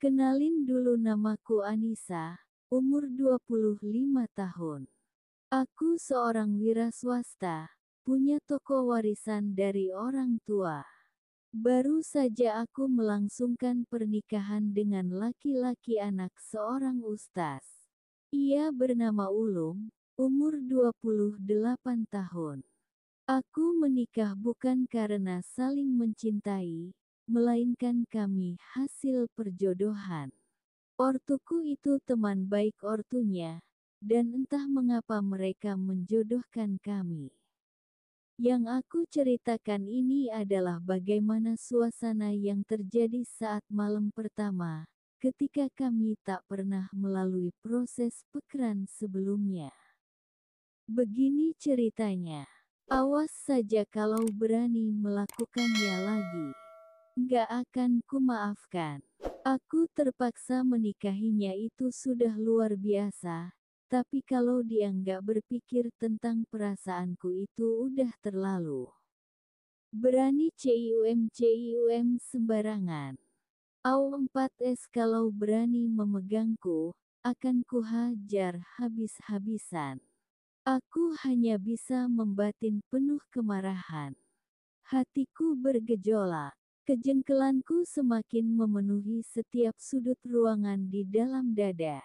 Kenalin dulu, namaku Anissa, umur 25 tahun. Aku seorang wira swasta, punya toko warisan dari orang tua. Baru saja aku melangsungkan pernikahan dengan laki-laki anak seorang ustaz. Ia bernama Ulum, umur 28 tahun. Aku menikah bukan karena saling mencintai, melainkan kami hasil perjodohan. Ortuku itu teman baik ortunya, dan entah mengapa mereka menjodohkan kami. Yang aku ceritakan ini adalah bagaimana suasana yang terjadi saat malam pertama, ketika kami tak pernah melalui proses pekeran sebelumnya. Begini ceritanya. Awas saja kalau berani melakukannya lagi. Gak akan kumaafkan. Aku terpaksa menikahinya, itu sudah luar biasa. Tapi kalau dia nggak berpikir tentang perasaanku itu udah terlalu. Berani cium sembarangan. Au 4S, kalau berani memegangku, akan kuhajar habis-habisan. Aku hanya bisa membatin penuh kemarahan. Hatiku bergejolak. Kejengkelanku semakin memenuhi setiap sudut ruangan di dalam dada.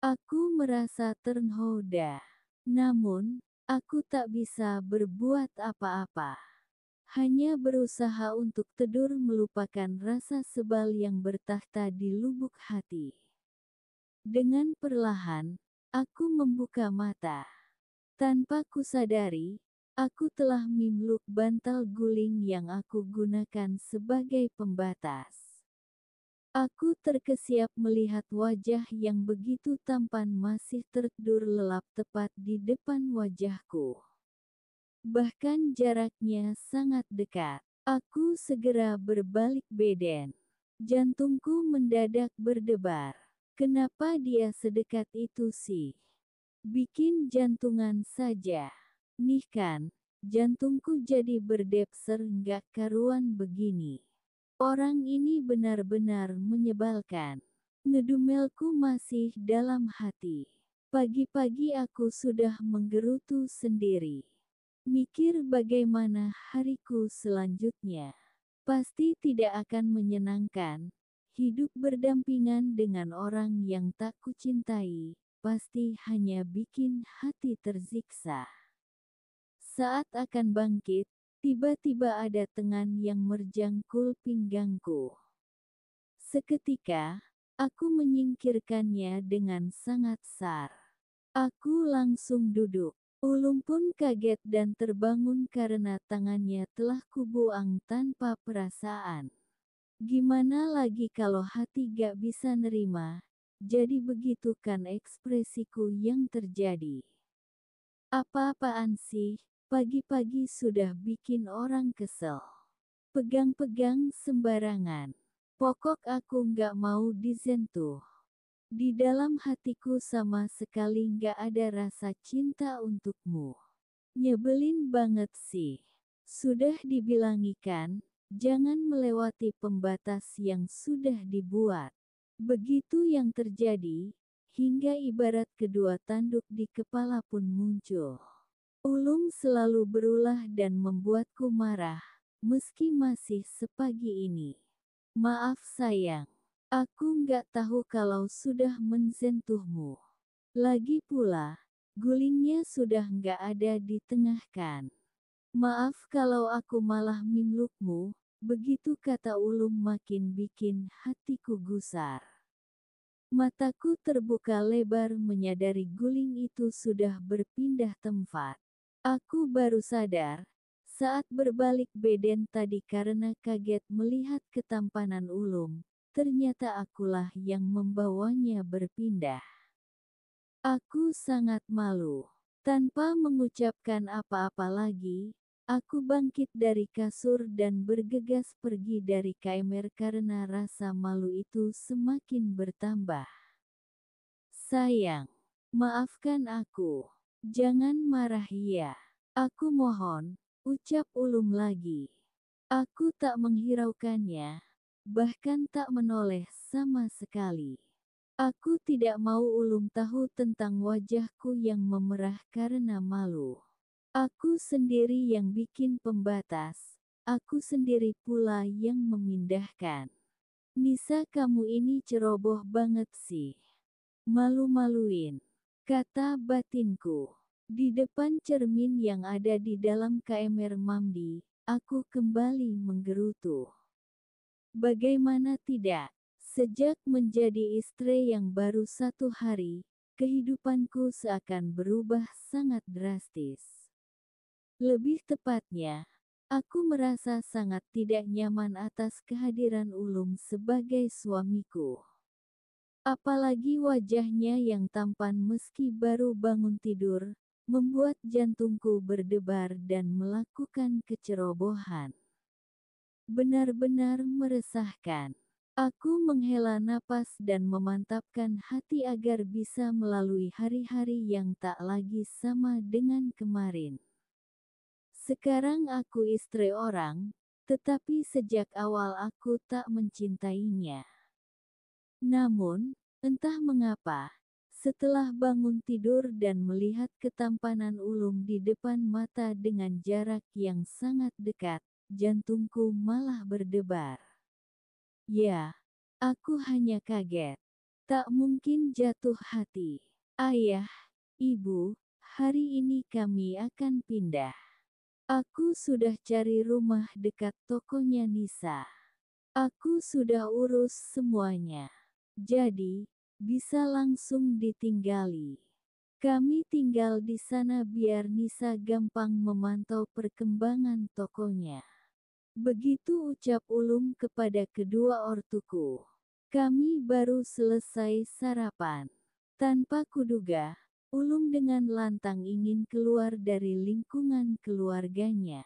Aku merasa ternoda. Namun, aku tak bisa berbuat apa-apa. Hanya berusaha untuk tidur melupakan rasa sebal yang bertahta di lubuk hati. Dengan perlahan, aku membuka mata. Tanpa kusadari, aku telah memiluk bantal guling yang aku gunakan sebagai pembatas. Aku terkesiap melihat wajah yang begitu tampan masih tertidur lelap tepat di depan wajahku. Bahkan jaraknya sangat dekat. Aku segera berbalik badan. Jantungku mendadak berdebar. Kenapa dia sedekat itu sih? Bikin jantungan saja. Nih kan, jantungku jadi berdepser nggak karuan begini. Orang ini benar-benar menyebalkan. Ngedumelku masih dalam hati. Pagi-pagi aku sudah menggerutu sendiri. Mikir bagaimana hariku selanjutnya. Pasti tidak akan menyenangkan. Hidup berdampingan dengan orang yang tak kucintai, pasti hanya bikin hati tersiksa. Saat akan bangkit, tiba-tiba ada tangan yang merjangkul pinggangku. Seketika, aku menyingkirkannya dengan sangat sar. Aku langsung duduk. Ulum pun kaget dan terbangun karena tangannya telah kubuang tanpa perasaan. Gimana lagi kalau hati gak bisa nerima? Jadi begitu kan ekspresiku yang terjadi. Apa-apaan sih? Pagi-pagi sudah bikin orang kesel. Pegang-pegang sembarangan. Pokok aku nggak mau disentuh. Di dalam hatiku sama sekali nggak ada rasa cinta untukmu. Nyebelin banget sih. Sudah dibilangi kan, jangan melewati pembatas yang sudah dibuat. Begitu yang terjadi, hingga ibarat kedua tanduk di kepala pun muncul. Ulum selalu berulah dan membuatku marah, meski masih sepagi ini. Maaf sayang, aku nggak tahu kalau sudah mensentuhmu. Lagi pula, gulingnya sudah nggak ada di tengah kan. Maaf kalau aku malah memilukmu, begitu kata Ulum makin bikin hatiku gusar. Mataku terbuka lebar menyadari guling itu sudah berpindah tempat. Aku baru sadar, saat berbalik badan tadi karena kaget melihat ketampanan Ulum, ternyata akulah yang membawanya berpindah. Aku sangat malu. Tanpa mengucapkan apa-apa lagi, aku bangkit dari kasur dan bergegas pergi dari kamar karena rasa malu itu semakin bertambah. Sayang, maafkan aku. Jangan marah ya. Aku mohon, ucap Ulum lagi. Aku tak menghiraukannya. bahkan tak menoleh sama sekali. Aku tidak mau Ulum tahu tentang wajahku yang memerah karena malu. Aku sendiri yang bikin pembatas. Aku sendiri pula yang memindahkan. Nisa, kamu ini ceroboh banget sih. Malu-maluin, kata batinku. Di depan cermin yang ada di dalam kamar mandi, aku kembali menggerutu. Bagaimana tidak? Sejak menjadi istri yang baru 1 hari, kehidupanku seakan berubah sangat drastis. Lebih tepatnya, aku merasa sangat tidak nyaman atas kehadiran Ulum sebagai suamiku. Apalagi wajahnya yang tampan meski baru bangun tidur, membuat jantungku berdebar dan melakukan kecerobohan. Benar-benar meresahkan. Aku menghela napas dan memantapkan hati agar bisa melalui hari-hari yang tak lagi sama dengan kemarin. Sekarang aku istri orang, tetapi sejak awal aku tak mencintainya. Namun, entah mengapa, setelah bangun tidur dan melihat ketampanan Ulum di depan mata dengan jarak yang sangat dekat, jantungku malah berdebar. Ya, aku hanya kaget. Tak mungkin jatuh hati. Ayah, ibu, hari ini kami akan pindah. Aku sudah cari rumah dekat tokonya Nisa. Aku sudah urus semuanya. Jadi, bisa langsung ditinggali. Kami tinggal di sana biar Nisa gampang memantau perkembangan tokonya. Begitu ucap Ulum kepada kedua ortuku. Kami baru selesai sarapan. Tanpa kuduga, Ulum dengan lantang ingin keluar dari lingkungan keluarganya.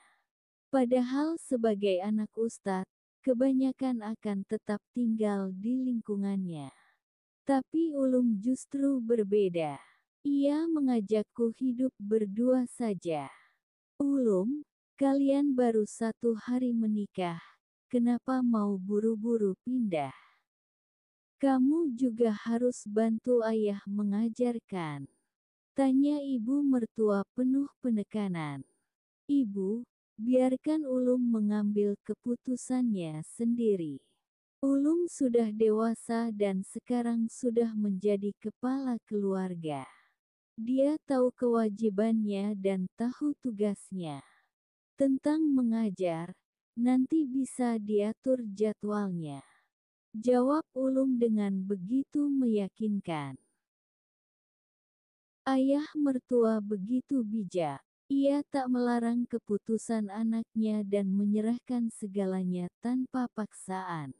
Padahal sebagai anak ustadz, kebanyakan akan tetap tinggal di lingkungannya. Tapi Ulum justru berbeda. Ia mengajakku hidup berdua saja. Ulum, kalian baru 1 hari menikah, kenapa mau buru-buru pindah? Kamu juga harus bantu ayah mengajarkan. Tanya ibu mertua penuh penekanan. Ibu, biarkan Ulum mengambil keputusannya sendiri. Ulum sudah dewasa dan sekarang sudah menjadi kepala keluarga. Dia tahu kewajibannya dan tahu tugasnya. Tentang mengajar, nanti bisa diatur jadwalnya. Jawab Ulum dengan begitu meyakinkan. Ayah mertua begitu bijak. Ia tak melarang keputusan anaknya dan menyerahkan segalanya tanpa paksaan.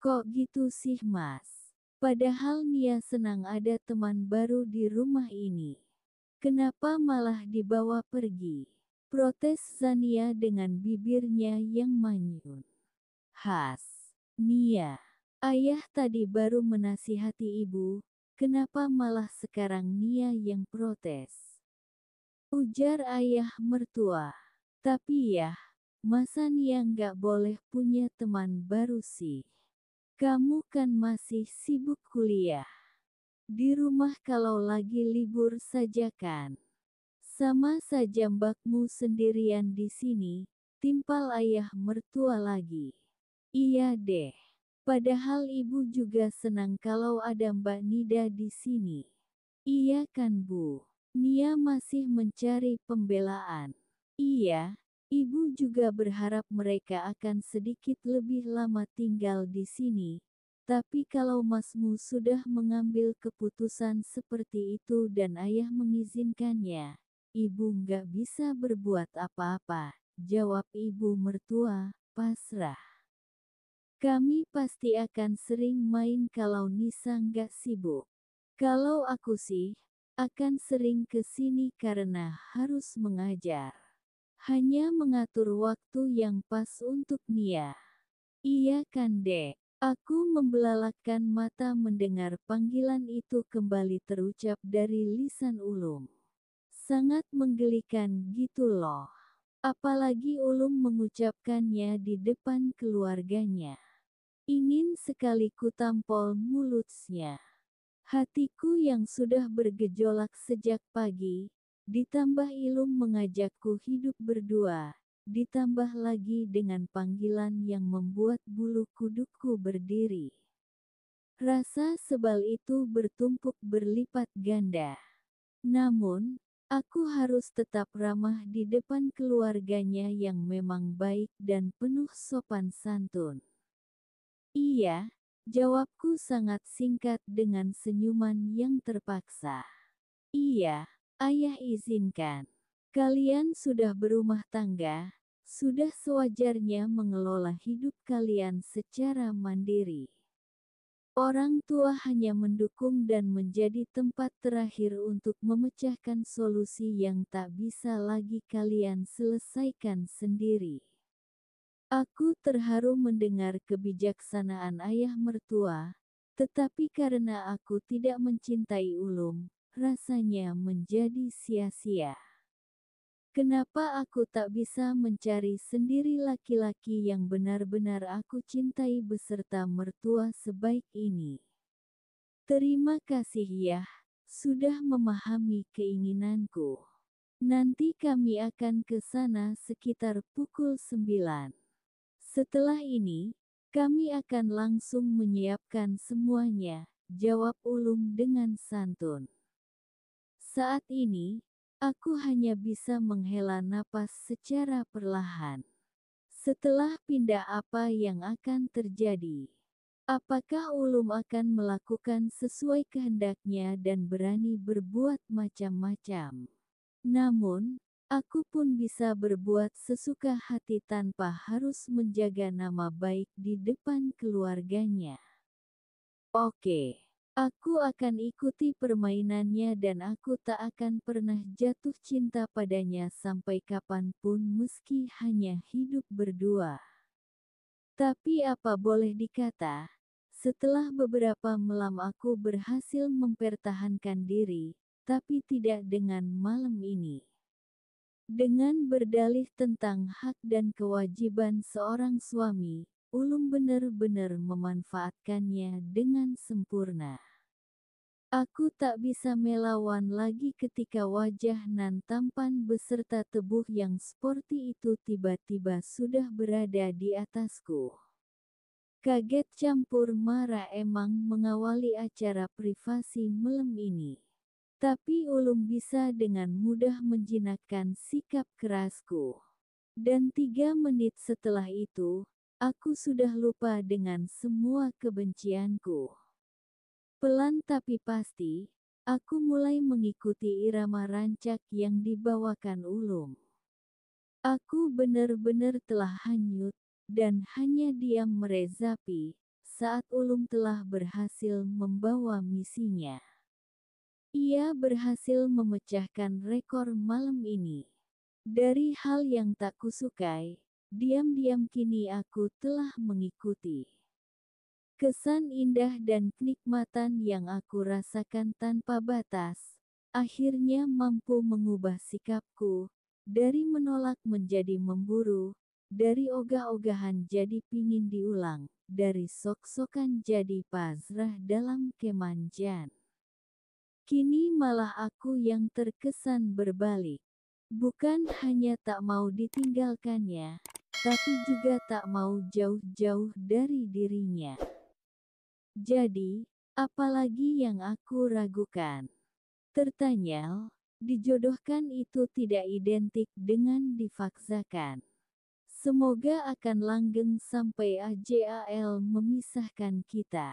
Kok gitu sih Mas? Padahal Nia senang ada teman baru di rumah ini. Kenapa malah dibawa pergi? Protes Zania dengan bibirnya yang manyun. Has, Nia. Ayah tadi baru menasihati ibu, kenapa malah sekarang Nia yang protes? Ujar ayah mertua. Tapi ya, masa Nia nggak boleh punya teman baru sih? Kamu kan masih sibuk kuliah. Di rumah kalau lagi libur saja kan. Sama saja mbakmu sendirian di sini, timpal ayah mertua lagi. Iya deh. Padahal ibu juga senang kalau ada Mbak Nida di sini. Iya kan Bu? Nia masih mencari pembelaan. Iya, ibu juga berharap mereka akan sedikit lebih lama tinggal di sini. Tapi kalau masmu sudah mengambil keputusan seperti itu dan ayah mengizinkannya, ibu nggak bisa berbuat apa-apa, jawab ibu mertua, pasrah. Kami pasti akan sering main kalau Nisa nggak sibuk. Kalau aku sih, akan sering ke sini karena harus mengajar. Hanya mengatur waktu yang pas untuk Nia. Iya kan Dek? Aku membelalakkan mata mendengar panggilan itu kembali terucap dari lisan Ulum. Sangat menggelikan gitu loh. Apalagi Ulum mengucapkannya di depan keluarganya. Ingin sekali kutampol mulutnya. Hatiku yang sudah bergejolak sejak pagi, ditambah Ilum mengajakku hidup berdua, ditambah lagi dengan panggilan yang membuat bulu kudukku berdiri. Rasa sebal itu bertumpuk berlipat ganda. Namun, aku harus tetap ramah di depan keluarganya yang memang baik dan penuh sopan santun. Iya, jawabku sangat singkat dengan senyuman yang terpaksa. Iya, ayah izinkan. Kalian sudah berumah tangga, sudah sewajarnya mengelola hidup kalian secara mandiri. Orang tua hanya mendukung dan menjadi tempat terakhir untuk memecahkan solusi yang tak bisa lagi kalian selesaikan sendiri. Aku terharu mendengar kebijaksanaan ayah mertua, tetapi karena aku tidak mencintai Ulum, rasanya menjadi sia-sia. Kenapa aku tak bisa mencari sendiri laki-laki yang benar-benar aku cintai beserta mertua sebaik ini? Terima kasih ya, sudah memahami keinginanku. Nanti kami akan ke sana sekitar pukul 9. Setelah ini, kami akan langsung menyiapkan semuanya, jawab Ulum dengan santun. Saat ini, aku hanya bisa menghela napas secara perlahan. Setelah pindah apa yang akan terjadi? Apakah Ulum akan melakukan sesuai kehendaknya dan berani berbuat macam-macam? Namun, aku pun bisa berbuat sesuka hati tanpa harus menjaga nama baik di depan keluarganya. Oke. Aku akan ikuti permainannya dan aku tak akan pernah jatuh cinta padanya sampai kapanpun meski hanya hidup berdua. Tapi apa boleh dikata, setelah beberapa malam aku berhasil mempertahankan diri, tapi tidak dengan malam ini. Dengan berdalih tentang hak dan kewajiban seorang suami, Ulum benar-benar memanfaatkannya dengan sempurna. Aku tak bisa melawan lagi ketika wajah nan tampan beserta tubuh yang sporty itu tiba-tiba sudah berada di atasku. Kaget campur marah emang mengawali acara privasi malam ini. Tapi Ulum bisa dengan mudah menjinakkan sikap kerasku. Dan 3 menit setelah itu, aku sudah lupa dengan semua kebencianku. Pelan tapi pasti, aku mulai mengikuti irama rancak yang dibawakan Ulum. Aku benar-benar telah hanyut, dan hanya diam merezapi, saat Ulum telah berhasil membawa misinya. Ia berhasil memecahkan rekor malam ini. Dari hal yang tak kusukai, diam-diam kini aku telah mengikuti. Kesan indah dan kenikmatan yang aku rasakan tanpa batas, akhirnya mampu mengubah sikapku, dari menolak menjadi memburu, dari ogah-ogahan jadi pingin diulang, dari sok-sokan jadi pasrah dalam kemanjan. Kini malah aku yang terkesan berbalik. Bukan hanya tak mau ditinggalkannya, tapi juga tak mau jauh-jauh dari dirinya. Jadi, apalagi yang aku ragukan? Tertanyal, dijodohkan itu tidak identik dengan dipaksakan. Semoga akan langgeng sampai ajal memisahkan kita.